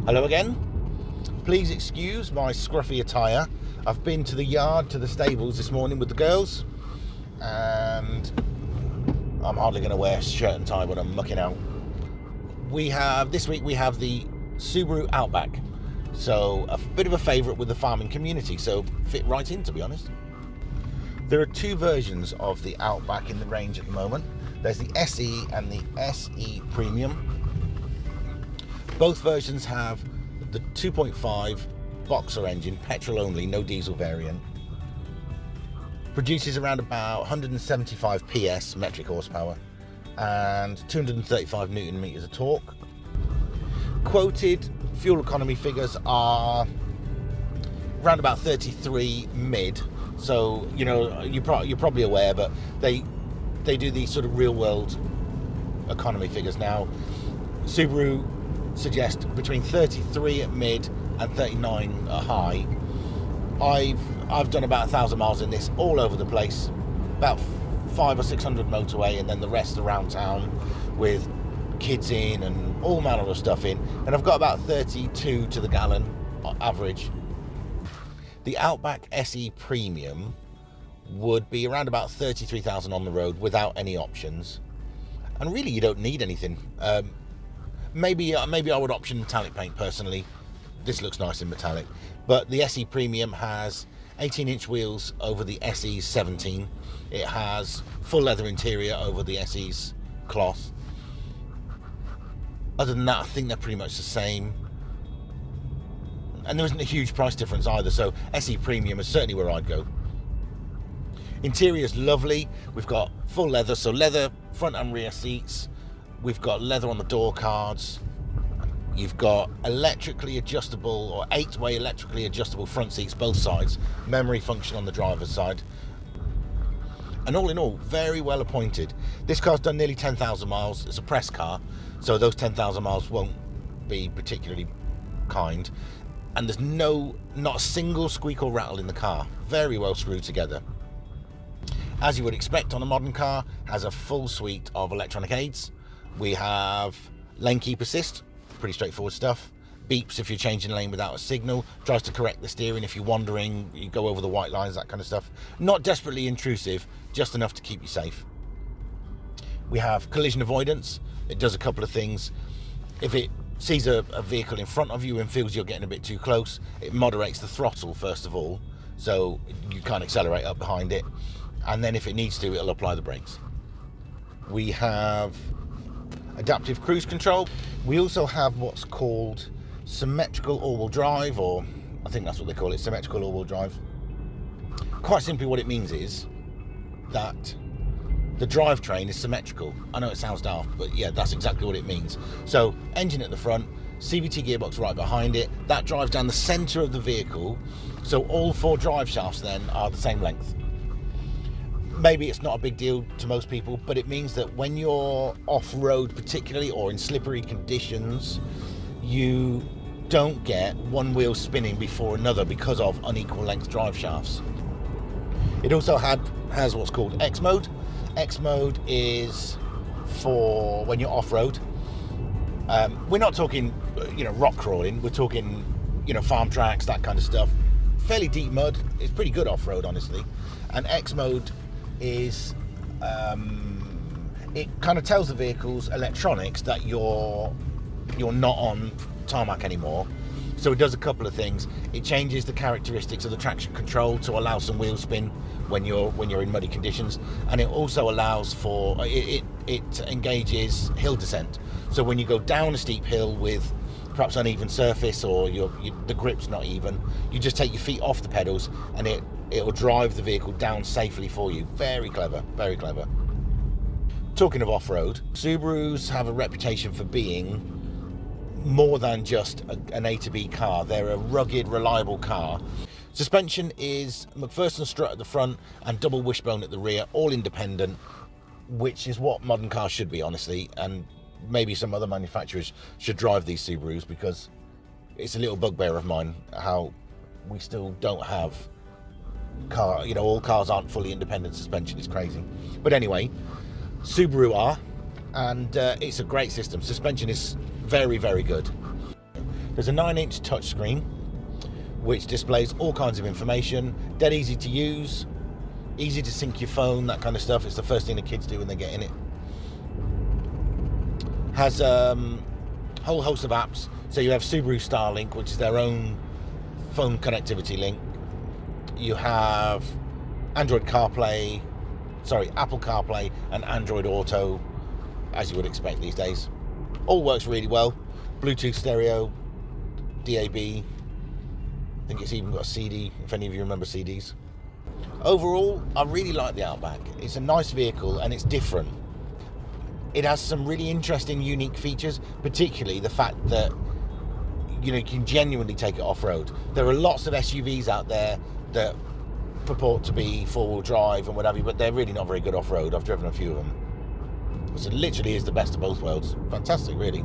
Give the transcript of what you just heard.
Hello again. Please excuse my scruffy attire. I've been to the yard, to the stables this morning with the girls, and I'm hardly going to wear a shirt and tie when I'm mucking out. This week we have the Subaru Outback, so a bit of a favourite with the farming community, so fit right in, to be honest. There are two versions of the Outback in the range at the moment. There's the SE and the SE Premium. Both versions have the 2.5 boxer engine, petrol only, no diesel variant. Produces around about 175 PS metric horsepower and 235 newton meters of torque. Quoted fuel economy figures are around about 33 mid. So you're probably aware, but they do these sort of real world economy figures now. Subaru suggest between 33 at mid and 39 at high. I've done about 1,000 miles in this all over the place, about 500 or 600 motorway, and then the rest around town with kids in and all manner of stuff in, and I've got about 32 to the gallon average. The Outback SE Premium would be around about 33,000 on the road without any options, and really you don't need anything. Maybe I would option metallic paint personally. This looks nice in metallic, but the SE Premium has 18-inch wheels over the SE's 17. It has full leather interior over the SE's cloth. Other than that, I think they're pretty much the same, and there isn't a huge price difference either, so SE Premium is certainly where I'd go. Interior is lovely. We've got full leather, so leather front and rear seats. We've got leather on the door cards. You've got electrically adjustable, or 8-way electrically adjustable front seats both sides, memory function on the driver's side, and all in all, very well appointed. This car's done nearly 10,000 miles. It's a press car, so those 10,000 miles won't be particularly kind, and there's not a single squeak or rattle in the car. Very well screwed together. As you would expect on a modern car, has a full suite of electronic aids. We have lane keep assist, pretty straightforward stuff. Beeps if you're changing lane without a signal. Tries to correct the steering if you're wandering, you go over the white lines, that kind of stuff. Not desperately intrusive, just enough to keep you safe. We have collision avoidance. It does a couple of things. If it sees a vehicle in front of you and feels you're getting a bit too close, it moderates the throttle first of all, so you can't accelerate up behind it. And then if it needs to, it'll apply the brakes. We have adaptive cruise control. We also have what's called symmetrical all-wheel drive, or I think that's what they call it, symmetrical all-wheel drive. Quite simply what it means is that the drivetrain is symmetrical. I know it sounds daft, but yeah, that's exactly what it means. So engine at the front, CVT gearbox right behind it, that drives down the center of the vehicle, so all 4 drive shafts then are the same length. Maybe it's not a big deal to most people, but it means that when you're off-road particularly, or in slippery conditions, you don't get one wheel spinning before another because of unequal length drive shafts. It also has what's called X mode. X mode is for when you're off-road. We're not talking rock crawling, we're talking farm tracks, that kind of stuff. Fairly deep mud. It's pretty good off-road, honestly. And X mode is it kind of tells the vehicle's electronics that you're not on tarmac anymore. So it does a couple of things. It changes the characteristics of the traction control to allow some wheel spin when you're in muddy conditions, and it also allows for it engages hill descent. So when you go down a steep hill with perhaps uneven surface, or the grip's not even, you just take your feet off the pedals and it will drive the vehicle down safely for you. Very clever, very clever. Talking of off-road, Subarus have a reputation for being more than just an A to B car. They're a rugged, reliable car. Suspension is McPherson strut at the front and double wishbone at the rear, all independent, which is what modern cars should be, honestly, and maybe some other manufacturers should drive these Subarus, because it's a little bugbear of mine how we still don't have all cars aren't fully independent suspension. It's crazy. But anyway, Subaru are, and it's a great system. Suspension is very, very good. There's a 9-inch touchscreen which displays all kinds of information, dead easy to use, easy to sync your phone, that kind of stuff. It's the first thing the kids do when they get in it. Has a whole host of apps. So you have Subaru Starlink, which is their own phone connectivity link. You have Apple CarPlay and Android Auto, as you would expect these days. All works really well. Bluetooth stereo, DAB. I think it's even got a CD, if any of you remember CDs. Overall, I really like the Outback. It's a nice vehicle and it's different. It has some really interesting, unique features, particularly the fact that you can genuinely take it off-road. There are lots of SUVs out there that purport to be four-wheel drive and what have you, but they're really not very good off-road. I've driven a few of them. So it literally is the best of both worlds. Fantastic, really.